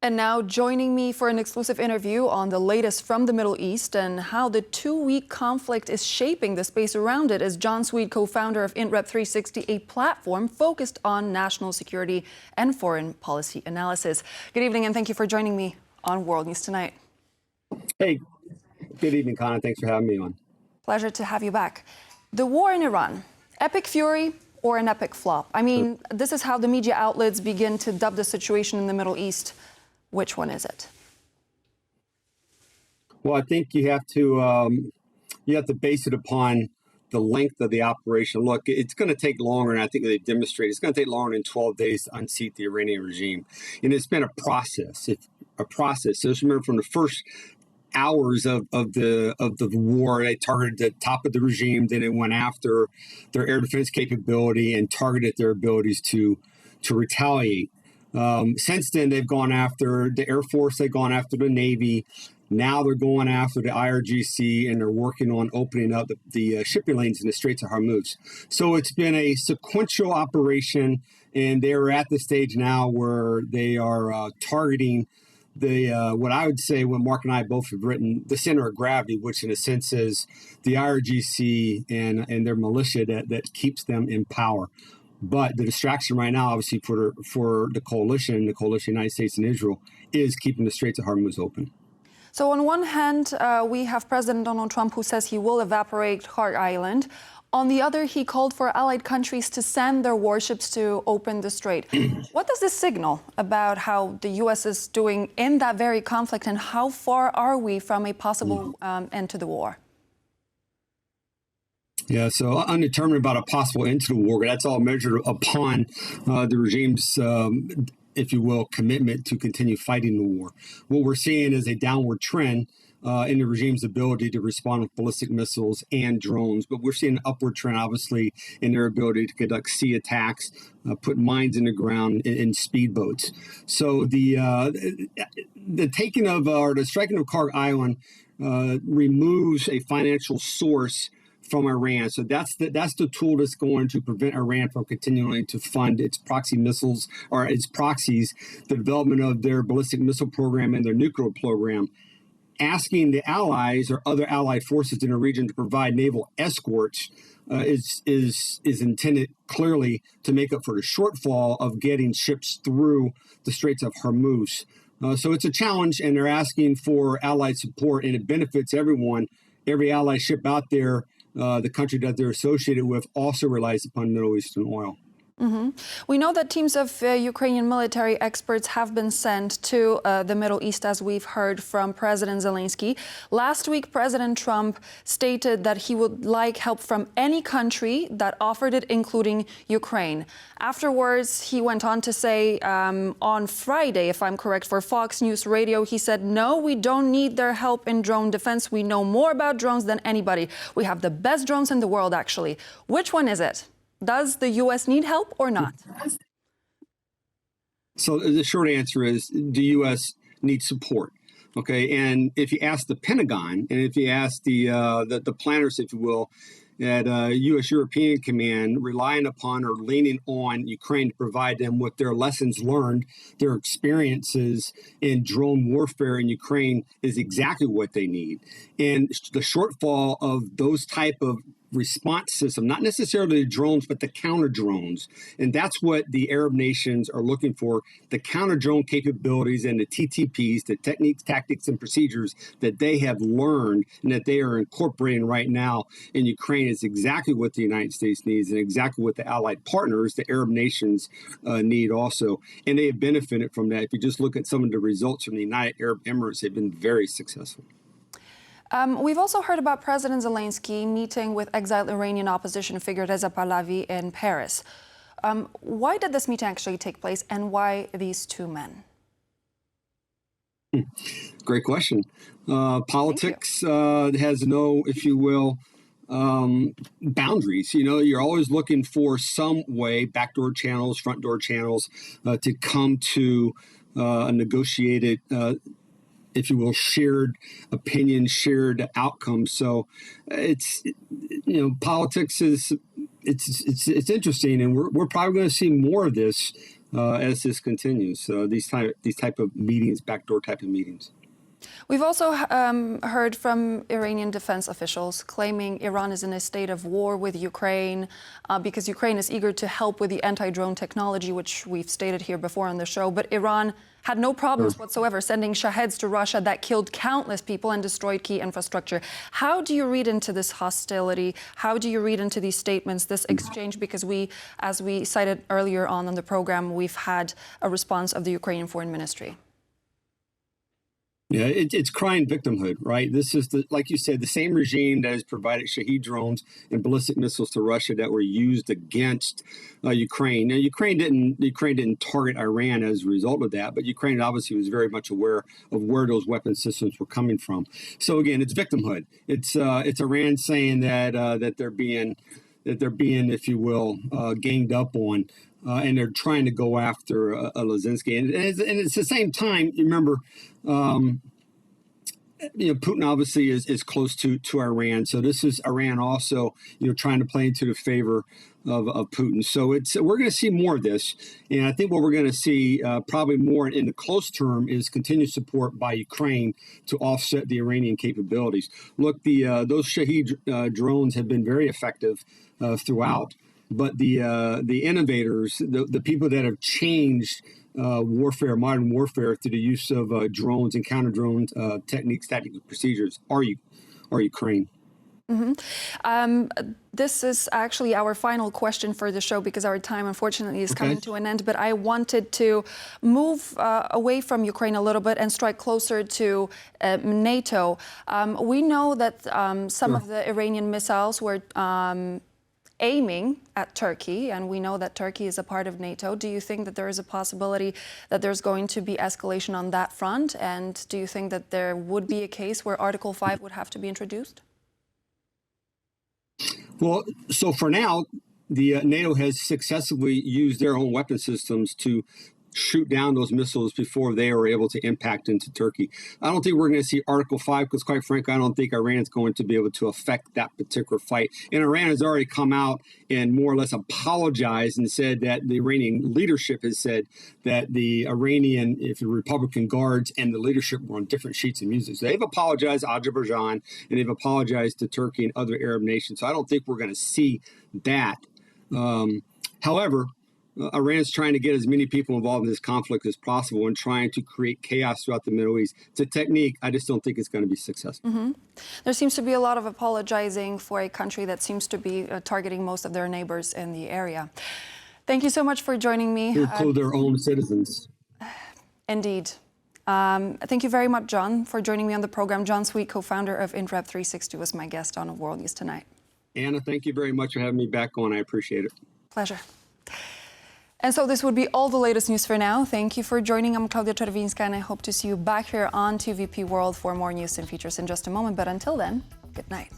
And now joining me for an exclusive interview on the latest from the Middle East and how the two-week conflict is shaping the space around it is Jon Sweet, co-founder of INTREP 360, a platform focused on national security and foreign policy analysis. Good evening and thank you for joining me on World News Tonight. Hey, good evening, Connor. Thanks for having me on. Pleasure to have you back. The war in Iran, epic fury or an epic flop? I mean, this is how the media outlets begin to dub the situation in the Middle East. Which one is it? Well, I think you have to base it upon the length of the operation. Look, it's going to take longer, and I think they demonstrate it's going to take longer than 12 days to unseat the Iranian regime, and it's been a process. It's a process. So just remember, from the first hours of the war, they targeted the top of the regime. Then it went after their air defense capability and targeted their abilities to retaliate. Since then, they've gone after the Air Force, they've gone after the Navy. Now they're going after the IRGC, and they're working on opening up the shipping lanes in the Straits of Hormuz. So it's been a sequential operation, and they're at the stage now where they are targeting what I would say, what Mark and I both have written, the center of gravity, which in a sense is the IRGC and their militia that keeps them in power. But the distraction right now, obviously, for the coalition United States and Israel, is keeping the Straits of Hormuz open. So on one hand, we have President Donald Trump who says he will evaporate Kharg Island. On the other, he called for allied countries to send their warships to open the strait. What does this signal about how the U.S. is doing in that very conflict, and how far are we from a possible end to the war? Yeah, so undetermined about a possible end to the war, but that's all measured upon the regime's, if you will, commitment to continue fighting the war. What we're seeing is a downward trend in the regime's ability to respond with ballistic missiles and drones, but we're seeing an upward trend, obviously, in their ability to conduct sea attacks, put mines in the ground in speedboats. So the taking of or the striking of Kharg Island removes a financial source from Iran. So that's the tool that's going to prevent Iran from continuing to fund its proxy missiles or its proxies, the development of their ballistic missile program and their nuclear program. Asking the allies or other allied forces in the region to provide naval escorts is intended clearly to make up for the shortfall of getting ships through the Straits of Hormuz. So it's a challenge, and they're asking for allied support, and it benefits everyone. Every allied ship out there, the country that they're associated with, also relies upon Middle Eastern oil. We know that teams of Ukrainian military experts have been sent to the Middle East, as we've heard from President Zelensky. Last week, President Trump stated that he would like help from any country that offered it, including Ukraine. Afterwards, he went on to say on Friday, if I'm correct, for Fox News Radio, he said, no, we don't need their help in drone defense. We know more about drones than anybody. We have the best drones in the world, actually. Which one is it? Does the U.S. need help or not? So the short answer is the U.S. needs support. Okay, and if you ask the Pentagon, and if you ask the planners, if you will, at U.S. European Command, relying upon or leaning on Ukraine to provide them with their lessons learned, their experiences in drone warfare in Ukraine is exactly what they need. And the shortfall of those type of response system, not necessarily the drones, but the counter drones. And that's what the Arab nations are looking for, the counter drone capabilities and the TTPs, the techniques, tactics, and procedures that they have learned and that they are incorporating right now in Ukraine is exactly what the United States needs and exactly what the allied partners, the Arab nations, need also. And they have benefited from that. If you just look at some of the results from the United Arab Emirates, they've been very successful. We've also heard about President Zelensky meeting with exiled Iranian opposition figure Reza Pahlavi in Paris. Why did this meeting actually take place, and why these two men? Great question. Politics has no, if you will, boundaries. You know, you're always looking for some way, backdoor channels, front door channels, to come to a negotiated if you will, shared opinion, shared outcomes. So it's, you know, politics is, it's interesting, and we're probably going to see more of this as this continues. These type of meetings, backdoor type of meetings. We've also heard from Iranian defense officials claiming Iran is in a state of war with Ukraine because Ukraine is eager to help with the anti-drone technology, which we've stated here before on the show. But Iran had no problems whatsoever sending Shaheds to Russia that killed countless people and destroyed key infrastructure. How do you read into this hostility? How do you read into these statements, this exchange? Because as we cited earlier on the program, we've had a response of the Ukrainian Foreign Ministry. Yeah, it's crying victimhood, right? This is, like you said, the same regime that has provided Shahed drones and ballistic missiles to Russia that were used against Ukraine. Now, Ukraine didn't target Iran as a result of that, but Ukraine obviously was very much aware of where those weapon systems were coming from. So again, it's victimhood. It's Iran saying that they're being, if you will, ganged up on. And they're trying to go after Zelensky. And it's the same time, you remember, Putin obviously is close to Iran. So this is Iran also, trying to play into the favor of Putin. So we're going to see more of this. And I think what we're going to see probably more in the close term is continued support by Ukraine to offset the Iranian capabilities. Look, those Shahed drones have been very effective throughout. But the innovators, the people that have changed warfare, modern warfare, through the use of drones and counter drone techniques, tactical procedures, are Ukraine. Mm-hmm. This is actually our final question for the show because our time, unfortunately, is coming to an end. But I wanted to move away from Ukraine a little bit and strike closer to NATO. We know that some of the Iranian missiles were aiming at Turkey, and we know that Turkey is a part of NATO. Do you think that there is a possibility that there's going to be escalation on that front? And do you think that there would be a case where Article 5 would have to be introduced? Well, so for now, the NATO has successfully used their own weapon systems to shoot down those missiles before they are able to impact into Turkey. I don't think we're going to see Article 5 because, quite frankly, I don't think Iran is going to be able to affect that particular fight. And Iran has already come out and more or less apologized and said that the Iranian leadership has said that the Iranian, Republican guards and the leadership were on different sheets of music. So they've apologized to Azerbaijan and they've apologized to Turkey and other Arab nations. So I don't think we're going to see that. However, Iran's trying to get as many people involved in this conflict as possible and trying to create chaos throughout the Middle East. It's a technique. I just don't think it's going to be successful. Mm-hmm. There seems to be a lot of apologizing for a country that seems to be targeting most of their neighbors in the area. Thank you so much for joining me. To include their own citizens. Indeed. Thank you very much, Jon, for joining me on the program. Jon Sweet, co-founder of Interrupt 360, was my guest on World News Tonight. Anna, thank you very much for having me back on. I appreciate it. Pleasure. And so this would be all the latest news for now. Thank you for joining. I'm Klaudia, Czerwińska, and I hope to see you back here on TVP World for more news and features in just a moment. But until then, good night.